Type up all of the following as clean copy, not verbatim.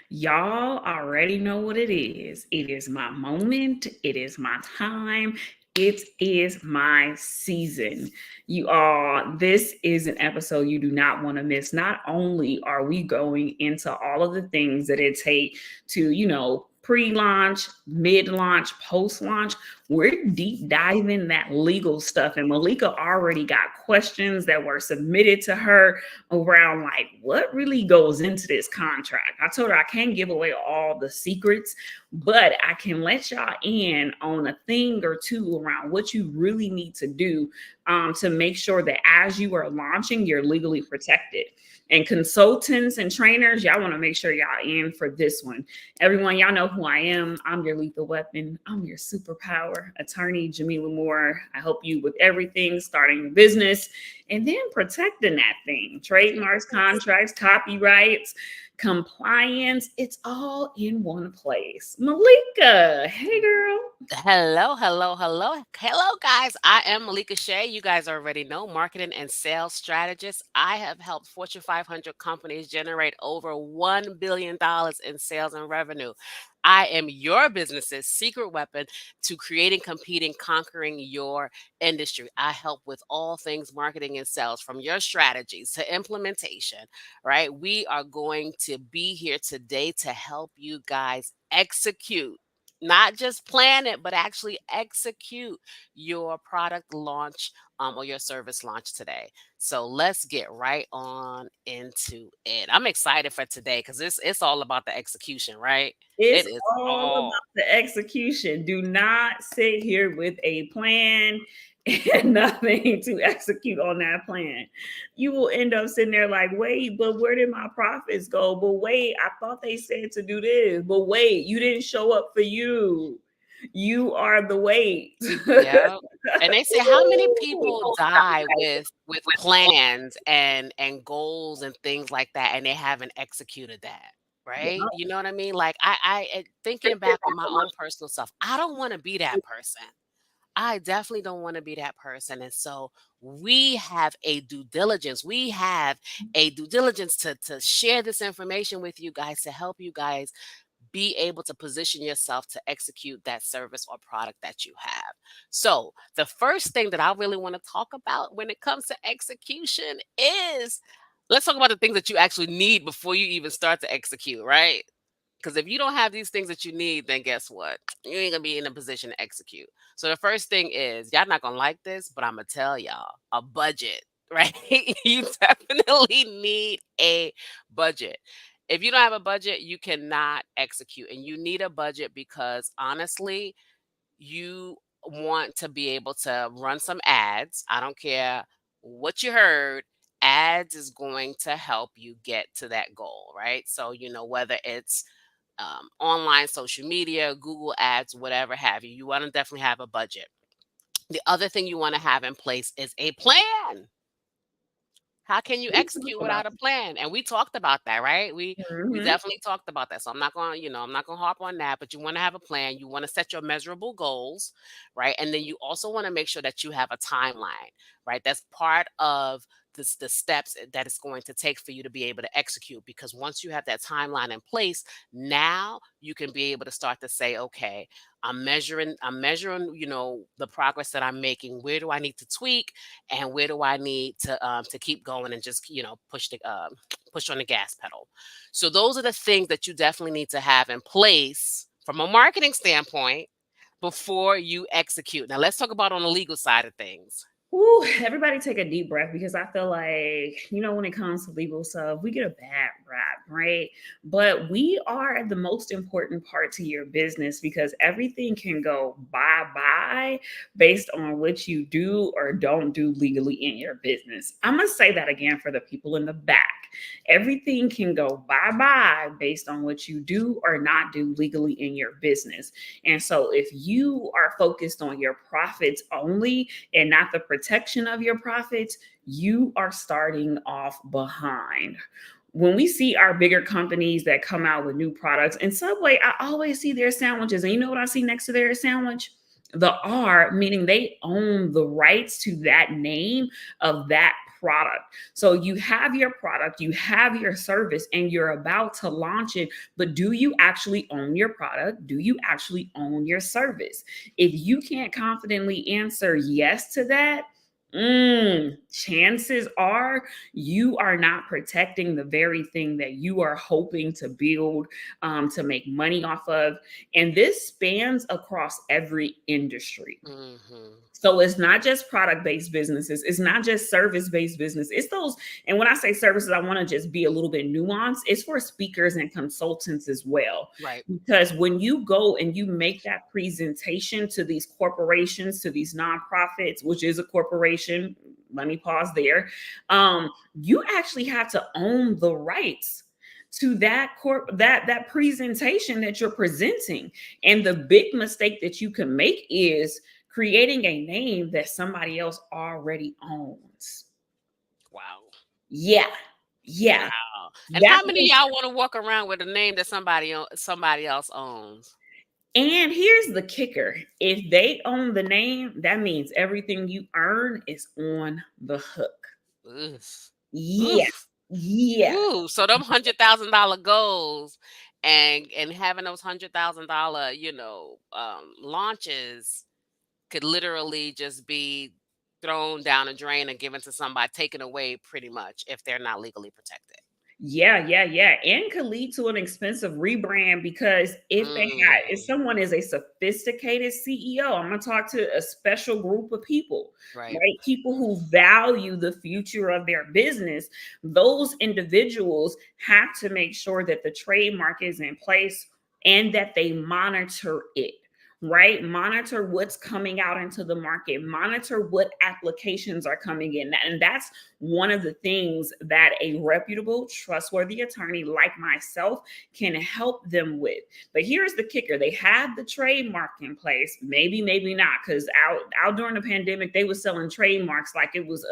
Y'all already know what it is. It is my moment. It is my time. It is my season. You all, this is an episode you do not want to miss. Not only are we going into all of the things that it takes to, pre-launch, mid-launch, post-launch, we're deep diving that legal stuff. And Malika already got questions that were submitted to her around like what really goes into this contract. I told her I can't give away all the secrets, but I can let y'all in on a thing or two around what you really need to do to make sure that as you are launching, you're legally protected. And consultants and trainers, y'all want to make sure y'all in for this one. Everyone, y'all know who I am. I'm your lethal weapon. I'm your superpower, attorney Jamila Moore. I help you with everything, starting a business and then protecting that thing. Trademarks, contracts, copyrights, compliance. It's all in one place. Malika, hey girl. Hello, hello, hello. Hello, guys. I am Malika Shea. You guys already know, marketing and sales strategist. I have helped Fortune 500 companies generate over $1 billion in sales and revenue. I am your business's secret weapon to creating, competing, conquering your industry. I help with all things marketing and sales, from your strategies to implementation, right? We are going to be here today to help you guys execute, not just plan it, but actually execute your product launch or your service launch today. So let's get right on into it. I'm excited for today because it's all about the execution, right? It's It is all all. about the execution. Do not sit here with a plan and nothing to execute on that plan. You will end up sitting there like, wait, but where did my profits go? But wait, I thought they said to do this. But wait, you didn't show up for you. You are the wait. Yeah. And they say how many people die with plans and goals and things like that, and they haven't executed that, right? You know what I mean? Like thinking back on my own personal self, I don't want to be that person. I definitely don't want to be that person. And so we have a due diligence. We have a due diligence to share this information with you guys, to help you guys be able to position yourself to execute that service or product that you have. So, the first thing that I really want to talk about when it comes to execution is, let's talk about the things that you actually need before you even start to execute, right? Because if you don't have these things that you need, then guess what? You ain't gonna be in a position to execute. So the first thing is, y'all not gonna like this, but I'm gonna tell y'all, a budget, right? You definitely need a budget. If you don't have a budget, you cannot execute. And you need a budget because honestly, you want to be able to run some ads. I don't care what you heard. Ads is going to help you get to that goal, right? So, whether it's online social media, Google ads, whatever have you, you want to definitely have a budget. The other thing you want to have in place is a plan. How can you execute without a plan? And we talked about that, right? We Mhm. definitely talked about that. So I'm not going to harp on that, but you want to have a plan. You want to set your measurable goals, right? And then you also want to make sure that you have a timeline, right? That's part of the steps that it's going to take for you to be able to execute, because once you have that timeline in place, now you can be able to start to say, okay, I'm measuring, the progress that I'm making. Where do I need to tweak, and where do I need to keep going and just push on the gas pedal. So those are the things that you definitely need to have in place from a marketing standpoint before you execute. Now let's talk about on the legal side of things. Ooh, everybody take a deep breath because I feel like, when it comes to legal stuff, we get a bad rap, right? But we are the most important part to your business because everything can go bye bye based on what you do or don't do legally in your business. I'm going to say that again for the people in the back. Everything can go bye bye based on what you do or not do legally in your business. And so if you are focused on your profits only, and not the protection of your profits, you are starting off behind. When we see our bigger companies that come out with new products, and Subway, I always see their sandwiches. And you know what I see next to their sandwich? The R, meaning they own the rights to that name of that product. So you have your product, you have your service, and you're about to launch it. But do you actually own your product? Do you actually own your service? If you can't confidently answer yes to that, chances are you are not protecting the very thing that you are hoping to build, to make money off of. And this spans across every industry. Mm-hmm. So it's not just product-based businesses. It's not just service-based business. It's those. And when I say services, I want to just be a little bit nuanced. It's for speakers and consultants as well. Right. Because when you go and you make that presentation to these corporations, to these nonprofits, which is a corporation, let me pause there. You actually have to own the rights to that that presentation that you're presenting. And the big mistake that you can make is creating a name that somebody else already owns. Wow. Yeah. Yeah. Wow. And how many of y'all want to walk around with a name that somebody else owns? And here's the kicker. If they own the name, that means everything you earn is on the hook. Oof. Yeah. Oof. Yeah. Ooh, so them $100,000 goals and having those $100,000, launches could literally just be thrown down a drain and given to somebody, taken away pretty much if they're not legally protected. Yeah. And could lead to an expensive rebrand, because if someone is a sophisticated CEO, I'm going to talk to a special group of people, Right. right? People who value the future of their business. Those individuals have to make sure that the trademark is in place and that they monitor it. Right? Monitor what's coming out into the market, monitor what applications are coming in. And that's one of the things that a reputable, trustworthy attorney like myself can help them with. But here's the kicker. They have the trademark in place, maybe not, because out during the pandemic, they were selling trademarks like it was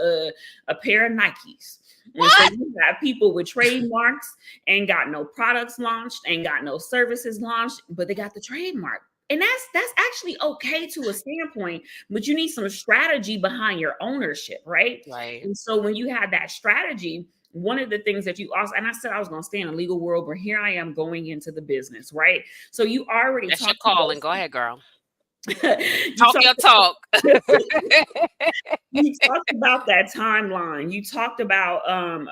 a pair of Nikes. And so you have people with trademarks, ain't got no products launched, ain't got no services launched, but they got the trademark. And that's actually okay to a standpoint, but you need some strategy behind your ownership, right? Right. And so when you have that strategy, one of the things that you also, and I said I was going to stay in the legal world, but here I am going into the business, right? So you already That's your talked calling. Go ahead, girl. Talk your talk. You talked about that timeline. You talked about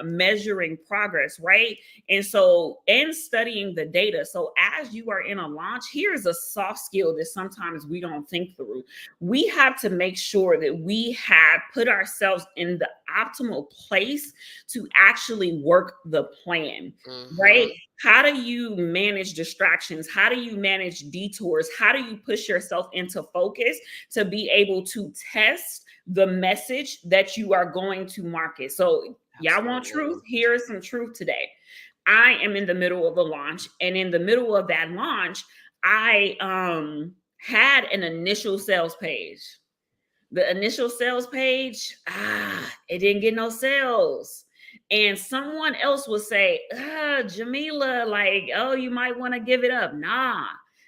measuring progress, right? And so, and studying the data. So as you are in a launch, here's a soft skill that sometimes we don't think through. We have to make sure that we have put ourselves in the optimal place to actually work the plan, right? How do you manage distractions? How do you manage detours? How do you push yourself into focus to be able to test the message that you are going to market? So y'all want truth? Here is some truth today. I am in the middle of a launch, and in the middle of that launch, I had an initial sales page. The initial sales page, it didn't get no sales. And someone else will say, Jamila, like, oh, you might want to give it up. Nah.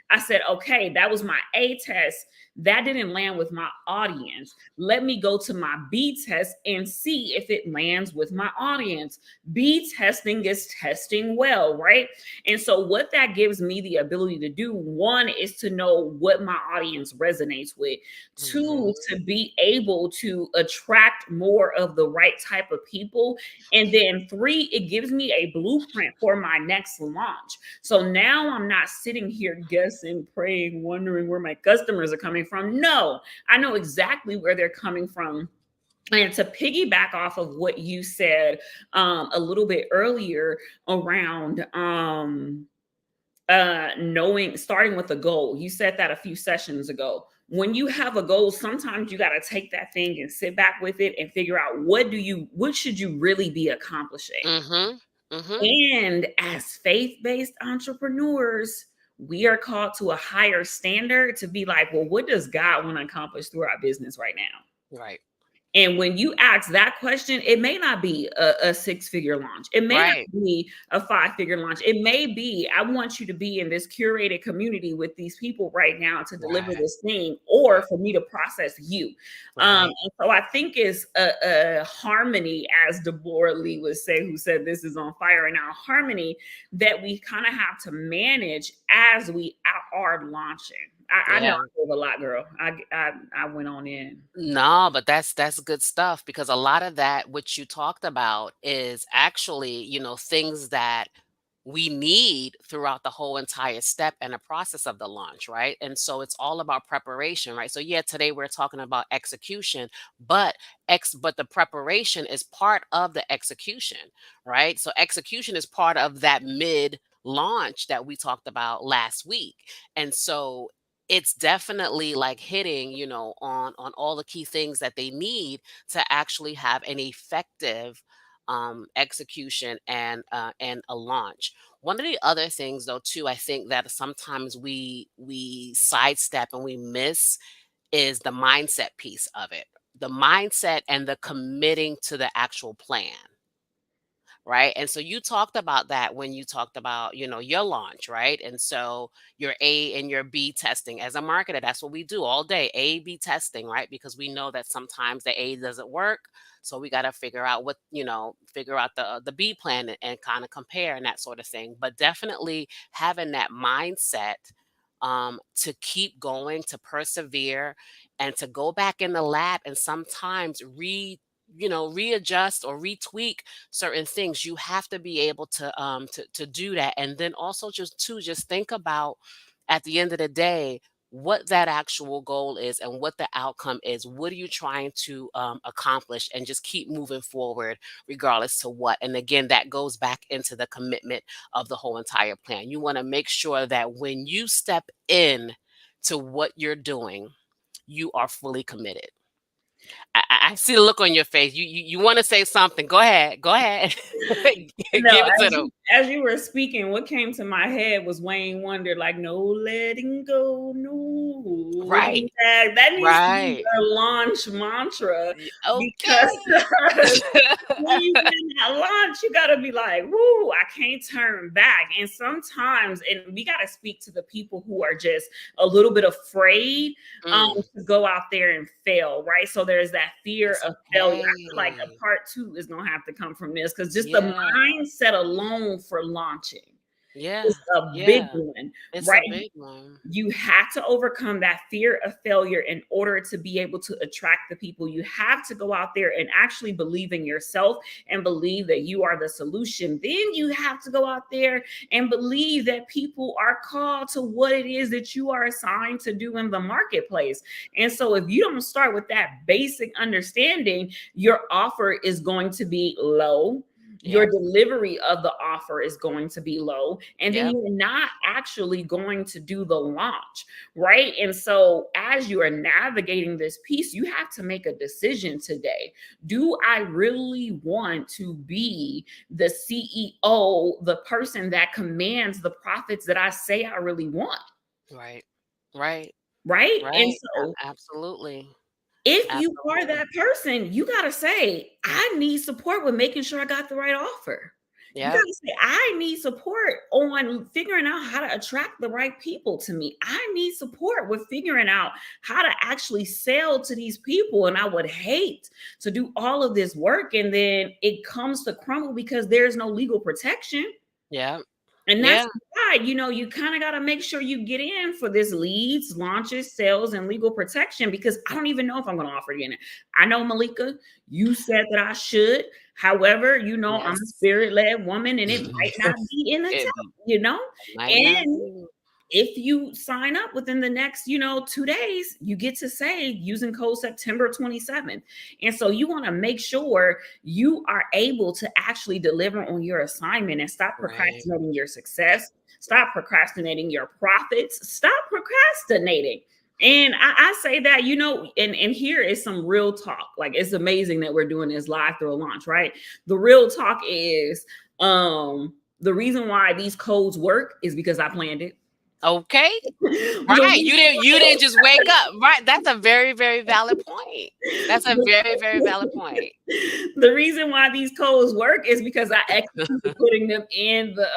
I said, okay, that was my A test. That didn't land with my audience. Let me go to my B test and see if it lands with my audience. B testing is testing well, right? And so what that gives me the ability to do, one, is to know what my audience resonates with. Two, to be able to attract more of the right type of people. And then three, it gives me a blueprint for my next launch. So now I'm not sitting here guessing, praying, wondering where my customers are coming from. No, I know exactly where they're coming from. And to piggyback off of what you said a little bit earlier around starting with a goal. You said that a few sessions ago. When you have a goal, sometimes you got to take that thing and sit back with it and figure out what should you really be accomplishing. And as faith-based entrepreneurs, we are called to a higher standard to be like, well, what does God want to accomplish through our business right now? Right. And when you ask that question, it may not be a six-figure launch. It may not Right. be a five-figure launch. It may be, I want you to be in this curated community with these people right now to deliver Right. this thing, Right. or for me to process you. Right. And so I think it's a harmony, as Deborah Lee would say, who said this is on fire right now, harmony that we kind of have to manage as we are launching. I know Yeah. I gave a lot, girl. I went on in. No, but that's good stuff because a lot of that which you talked about is actually, things that we need throughout the whole entire step and the process of the launch, right? And so it's all about preparation, right? So yeah, today we're talking about execution, but but the preparation is part of the execution, right? So execution is part of that mid launch that we talked about last week. And so it's definitely like hitting, on all the key things that they need to actually have an effective execution and a launch. One of the other things, though, too, I think that sometimes we sidestep and we miss is the mindset piece of it, the mindset and the committing to the actual plan. Right. And so you talked about that when you talked about, your launch, right? And so your A and your B testing as a marketer, that's what we do all day, A, B testing, right? Because we know that sometimes the A doesn't work. So we got to figure out figure out the B plan and kind of compare and that sort of thing. But definitely having that mindset to keep going, to persevere, and to go back in the lab and sometimes readjust or retweak certain things. You have to be able to do that. And then also just think about, at the end of the day, what that actual goal is and what the outcome is. What are you trying to accomplish? And just keep moving forward regardless to what. And again, that goes back into the commitment of the whole entire plan. You want to make sure that when you step in to what you're doing, you are fully committed. I see the look on your face. You want to say something. Go ahead. Go ahead. No, Give it to them. as you were speaking, what came to my head was Wayne Wonder, like no letting go, no looking Right. back. That needs to be Right. a launch mantra, because Okay. when you get in that launch, you gotta be like, whoo, I can't turn back. And sometimes, and we gotta speak to the people who are just a little bit afraid Mm, to go out there and fail, right? So there's that fear it's of failure. I feel like a okay. part two is gonna have to come from this, because just the Yeah. mindset alone for launching Yeah. is a big Yeah. one, It's a right? big one. You have to overcome that fear of failure in order to be able to attract the people. You have to go out there and actually believe in yourself and believe that you are the solution. Then you have to go out there and believe that people are called to what it is that you are assigned to do in the marketplace. And so if you don't start with that basic understanding, your offer is going to be low. Your Yep. delivery of the offer is going to be low, and then Yep. you're not actually going to do the launch, right? And so as you are navigating this piece, you have to make a decision today. Do I really want to be the CEO, the person that commands the profits that I say I really want, Right. Right. right? And Right. so Absolutely. if you are Absolutely. that person, you got to say, I need support with making sure I got the right offer. You got Yep. to say, I need support on figuring out how to attract the right people to me. I need support with figuring out how to actually sell to these people. And I would hate to do all of this work and then it comes to crumble because there's no legal protection. Yep. And that's Yeah. why, you kind of got to make sure you get in for this leads, launches, sales, and legal protection, because I don't even know if I'm going to offer you in it. I know, Malika, you said that I should. However, I'm a Yes. spirit-led woman and it might not be in the It tell, might not and be. if you sign up within the next 2 days, you get to save using code September 27th. And so you want to make sure you are able to actually deliver on your assignment and stop Right. procrastinating your success, stop procrastinating your profits, stop procrastinating. And I say that, and here is some real talk. Like, it's amazing that we're doing this live through a launch, right? The real talk is the reason why these codes work is because I planned it. Okay. The Right. reason You didn't just wake up. Right. That's a very, very valid point. That's a very, very valid point. the reason why these codes work is because I executed putting them in the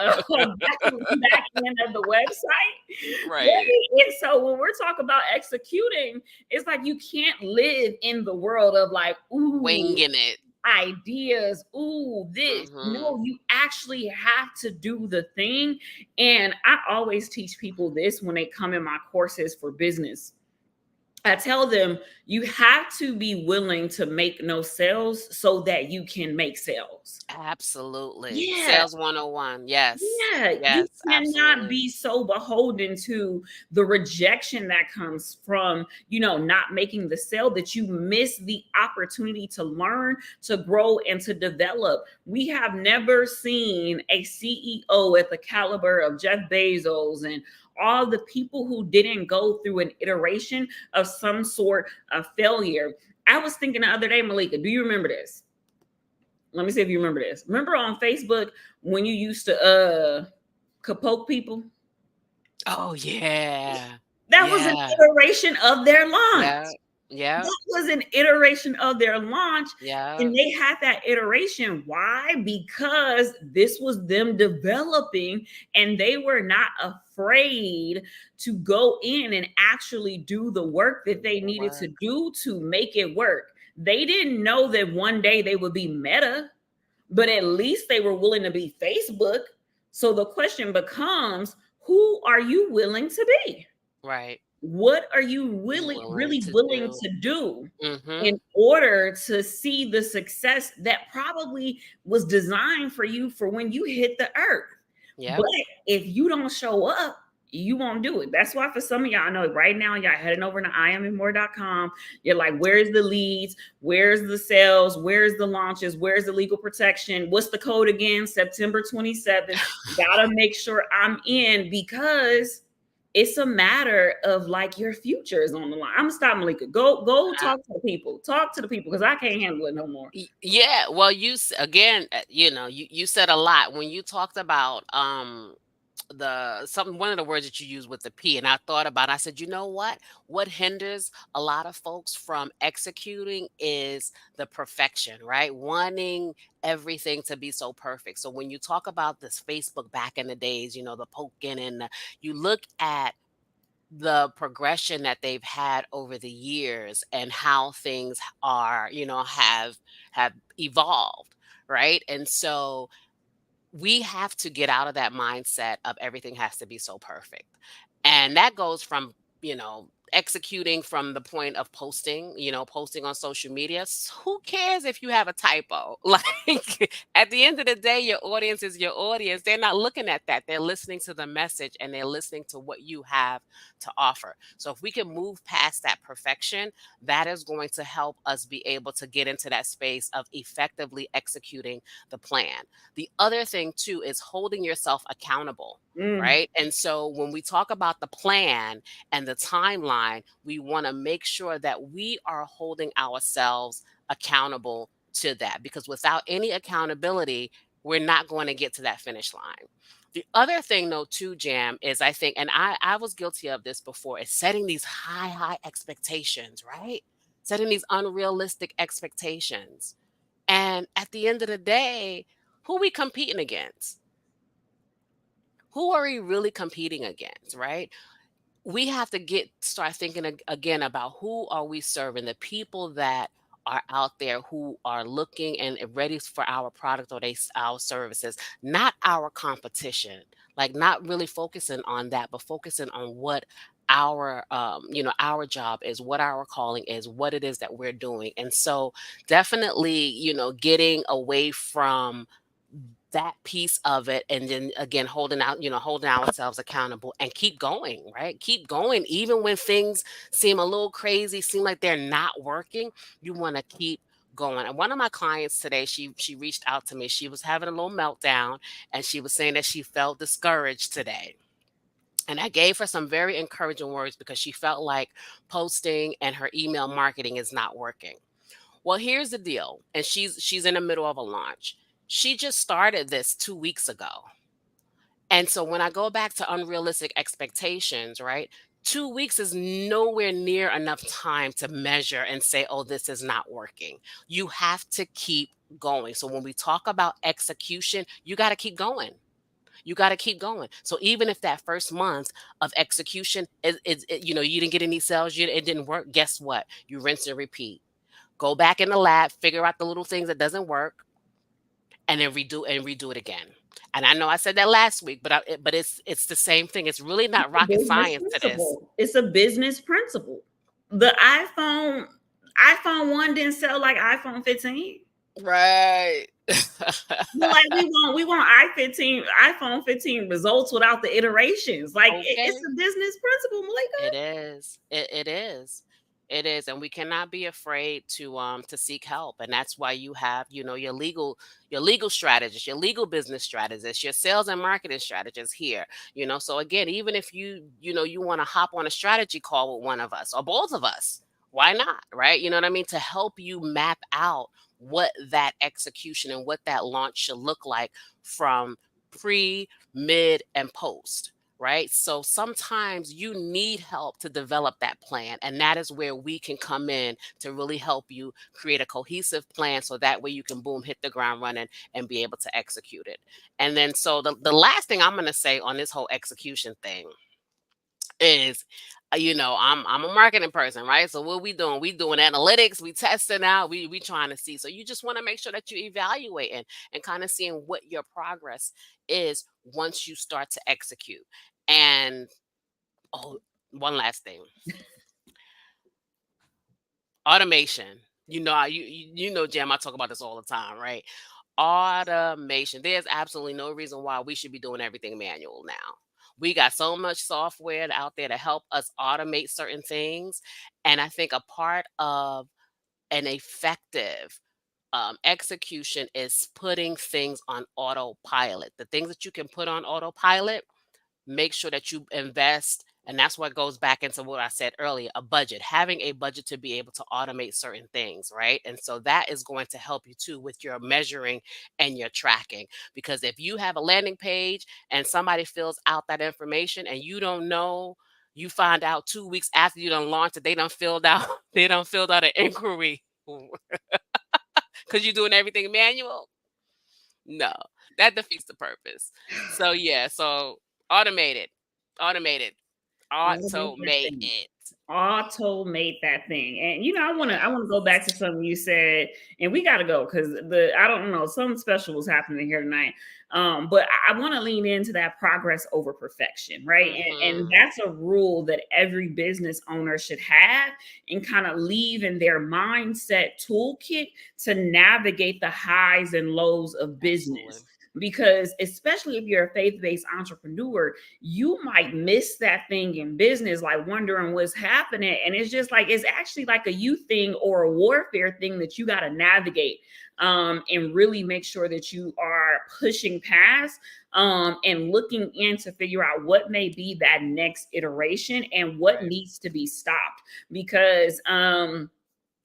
back end of the website. Right. Right? And so when we're talking about executing, it's like you can't live in the world of like, ooh, Winging it. ideas, ooh, this. Mhm. No, you actually have to do the thing. And I always teach people this when they come in my courses for business. I tell them you have to be willing to make no sales so that you can make sales. Absolutely. Yeah, Sales 101. Yes. yeah, you Yes, cannot absolutely. be so beholden to the rejection that comes from, not making the sale that you miss the opportunity to learn, to grow, and to develop. We have never seen a CEO at the caliber of Jeff Bezos and all the people who didn't go through an iteration of some sort of failure. I was thinking the other day, Malika, do you remember this? Let me see if you remember this. Remember on Facebook when you used to capote people? Oh, yeah. That was an Yeah. iteration of their launch. Yeah. Yeah. That was an iteration of their launch. Yeah. And they had that iteration. Why? Because this was them developing and they were not afraid to go in and actually do the work that they The needed to work. do to make it work. They didn't know that one day they would be Meta, but at least they were willing to be Facebook. So the question becomes, who are you willing to be? Right. What are you You really willing really to willing do. to do in Mhm. order to see the success that probably was designed for you for when you hit the earth? Yep. But if you don't show up, you won't do it. That's why for some of y'all, I know right now y'all heading over to iamandmore.com. You're like, where's the leads? Where's the sales? Where's the launches? Where's the legal protection? What's the code again? September 27th. Gotta make sure I'm in because it's a matter of like your future is on the line. I'm gonna stop, Malika. Go I talk to the people. Talk to the people because I can't handle it no more. Yeah, well, again, you said a lot when you talked about, the something one of the words that you used with the P, and I thought about I said, "You know what? What hinders a lot of folks from executing is the perfection, right? Wanting everything to be so perfect." So when you talk about this Facebook back in the days, the poking and you look at the progression that they've had over the years and how things are, have evolved, right? And so we have to get out of that mindset of everything has to be so perfect. And that goes from, executing from the point of posting, posting on social media. Who cares if you have a typo? Like at the end of the day, your audience is your audience. They're not looking at that. They're listening to the message and they're listening to what you have to offer. So if we can move past that perfection, that is going to help us be able to get into that space of effectively executing the plan. The other thing too is holding yourself accountable, Mm, right? And so when we talk about the plan and the timeline, we want to make sure that we are holding ourselves accountable to that because without any accountability, we're not going to get to that finish line. The other thing though too, Jam, is I think, and I was guilty of this before, is setting these high expectations, right? Setting these unrealistic expectations. And at the end of the day, who we competing against? Who are we really competing against, right? We have to start thinking again about who are we serving, the people that are out there who are looking and ready for our product or our services, not our competition. Like not really focusing on that, but focusing on what our job is, what our calling is, what it is that we're doing. And so definitely, getting away from that piece of it and then again holding ourselves accountable and keep going, right? Keep going even when things seem a little crazy, seem like they're not working. You want to keep going. And one of my clients today, she reached out to me. She was having a little meltdown and she was saying that she felt discouraged today. And I gave her some very encouraging words because she felt like posting and her email marketing is not working. Well, here's the deal, and she's in the middle of a launch. She just started this 2 weeks ago. And so when I go back to unrealistic expectations, right? 2 weeks is nowhere near enough time to measure and say, oh, this is not working. You have to keep going. So when we talk about execution, you got to keep going. You got to keep going. So even if that first month of execution you didn't get any sales, it didn't work. Guess what? You rinse and repeat. Go back in the lab, figure out the little things that doesn't work, and then redo it again. And I know I said that last week, but it's the same thing. It's really not A rocket business science to this. principle. It's a business principle. The iPhone 1 didn't sell like iPhone 15. Right. But like we want iPhone 15 results without the iterations. Like it's Okay. a business principle, It Malika. is. It is. It is, and we cannot be afraid to seek help, and that's why you have, your legal strategist, your legal business strategist, your sales and marketing strategist here. So again, even if you want to hop on a strategy call with one of us or both of us, why not, right? You know what I mean? To help you map out what that execution and what that launch should look like from pre, mid, and post, right? So sometimes you need help to develop that plan. And that is where we can come in to really help you create a cohesive plan so that way you can boom, hit the ground running and be able to execute it. And then, so the last thing I'm going to say on this whole execution thing is, I'm a marketing person, right? So what we doing? We doing analytics, we testing out, we trying to see. So you just want to make sure that you evaluating and kind of seeing what your progress is once you start to execute. And oh, one last thing. Automation. Jam, I talk about this all the time, right? Automation. There's absolutely no reason why we should be doing everything manual now. We got so much software out there to help us automate certain things. And I think a part of an effective execution is putting things on autopilot. The things that you can put on autopilot, make sure that you invest. And that's what goes back into what I said earlier, a budget, having a budget to be able to automate certain things, right? And so that is going to help you too with your measuring and your tracking. Because if you have a landing page and somebody fills out that information and you don't know, you find out 2 weeks after you done launched it, they done filled out, they done filled out an inquiry because you're doing everything manual. No, that defeats the purpose. So yeah, so automate it. Automate it. Automate that Automate thing. it. Automate that thing. And I wanna go back to something you said, and we gotta go because the I don't know, something special was happening here tonight. But I want to lean into that progress over perfection, right? And Mhm. that's a rule that every business owner should have and kind of leave in their mindset toolkit to navigate the highs and lows of business. Absolutely. Because especially if you're a faith-based entrepreneur, you might miss that thing in business, like wondering what's happening. And it's just like, it's actually like a youth thing or a warfare thing that you got to navigate, and really make sure that you are pushing past, and looking in to figure out what may be that next iteration and what Right. needs to be stopped. Because,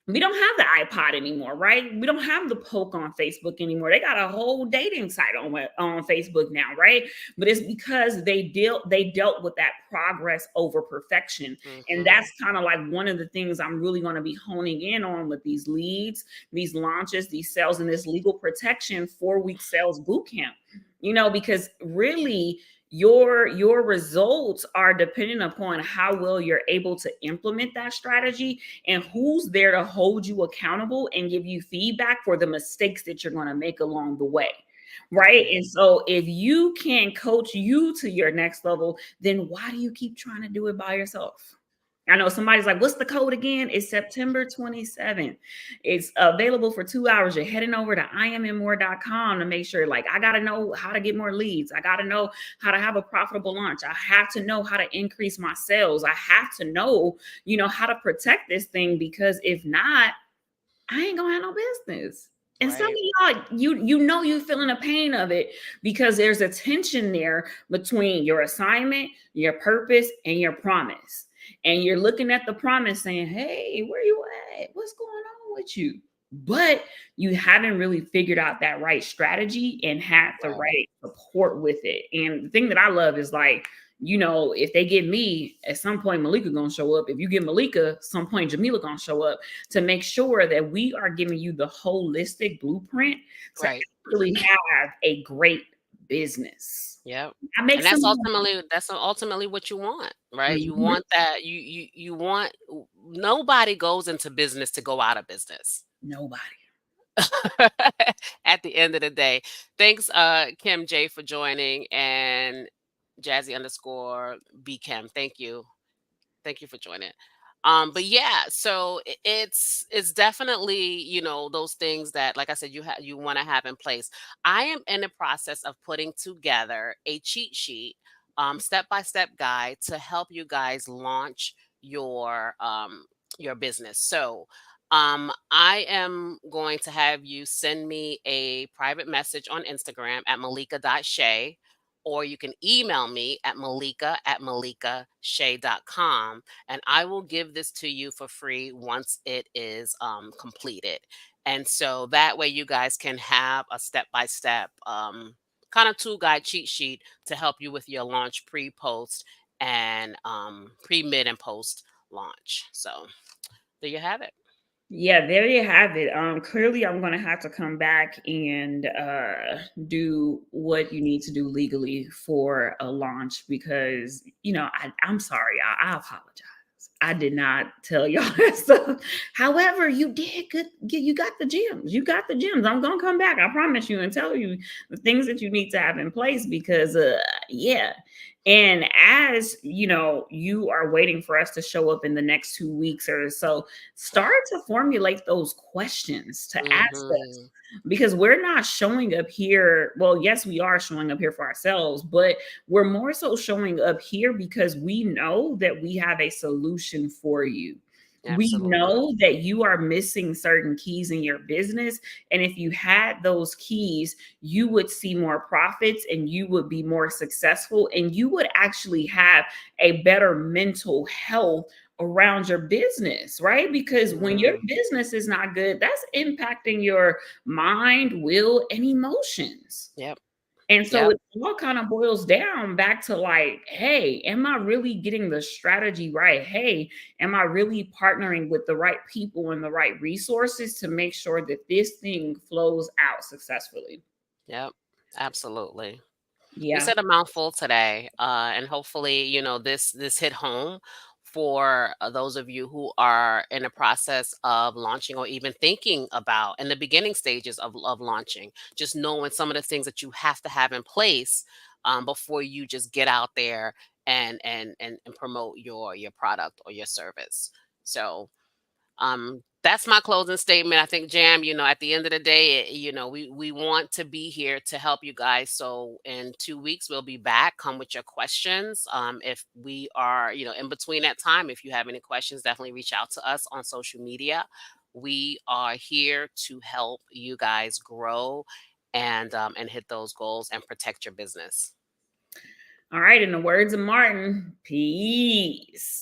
we don't have the iPod anymore, right? We don't have the poke on Facebook anymore. They got a whole dating site on Facebook now, right? But it's because they dealt with that progress over perfection. And Mhm. that's kind of like one of the things I'm really going to be honing in on with these leads, these launches, these sales, and this legal protection 4-week sales boot camp. Because really your results are dependent upon how well you're able to implement that strategy and who's there to hold you accountable and give you feedback for the mistakes that you're going to make along the way. Right. Right. And so if you can coach you to your next level, then why do you keep trying to do it by yourself? I know somebody's like, what's the code again? It's September 27th. It's available for 2 hours. You're heading over to immore.com to make sure, like, I got to know how to get more leads. I got to know how to have a profitable launch. I have to know how to increase my sales. I have to know, how to protect this thing, because if not, I ain't gonna have no business. And some of Right. y'all, you feeling the pain of it because there's a tension there between your assignment, your purpose, and your promise. And you're looking at the promise saying, hey, where you at? What's going on with you? but you haven't really figured out that right strategy and had the Right. right support with it. And the thing that I love is like, if they get me, at some point Malika gonna show up. If you get Malika, some point Jamila gonna show up to make sure that we are giving you the holistic blueprint to Right. actually have a great business. Yep. I make And some that's ultimately what you want, right? You Mhm. want that you want nobody goes into business to go out of business. Nobody. At the end of the day. Thanks, Kim J for joining and Jazzy underscore B Kim. Thank you. Thank you for joining. But yeah, so it's definitely, those things that, like I said, you want to have in place. I am in the process of putting together a cheat sheet, step by step guide to help you guys launch your business. So I am going to have you send me a private message on Instagram at malika.shay, or you can email me at malika@malikashay.com, and I will give this to you for free once it is completed. And so that way you guys can have a step by step kind of tool guide cheat sheet to help you with your launch pre, post, and pre, mid, and post launch. So there you have it. Yeah, there you have it. Clearly I'm gonna have to come back and do what you need to do legally for a launch because I'm sorry, I apologize. I did not tell y'all that stuff. However, you did good. You got the gems. You got the gems. I'm gonna come back. I promise you, and tell you the things that you need to have in place because, yeah. And as you are waiting for us to show up in the next 2 weeks or so, start to formulate those questions to ask us Hmm. because we're not showing up here. Well, yes, we are showing up here for ourselves, but we're more so showing up here because we know that we have a solution for you. We Absolutely. know that you are missing certain keys in your business. And if you had those keys, you would see more profits and you would be more successful and you would actually have a better mental health around your business, right? Because when your Hmm. business is not good, that's impacting your mind, will, and emotions. Yep. And so Yep. it all kind of boils down back to like, hey, am I really getting the strategy right? Hey, am I really partnering with the right people and the right resources to make sure that this thing flows out successfully? Yep. Absolutely. You Yeah. said a mouthful today, and hopefully, this hit home for those of you who are in the process of launching or even thinking about in the beginning stages of launching. Just knowing some of the things that you have to have in place before you just get out there and promote your product or your service. So that's my closing statement. I think, Jam, at the end of the day, we want to be here to help you guys. So in 2 weeks, we'll be back. Come with your questions. If we are, in between that time, if you have any questions, definitely reach out to us on social media. We are here to help you guys grow and hit those goals and protect your business. All right. In the words of Martin, peace.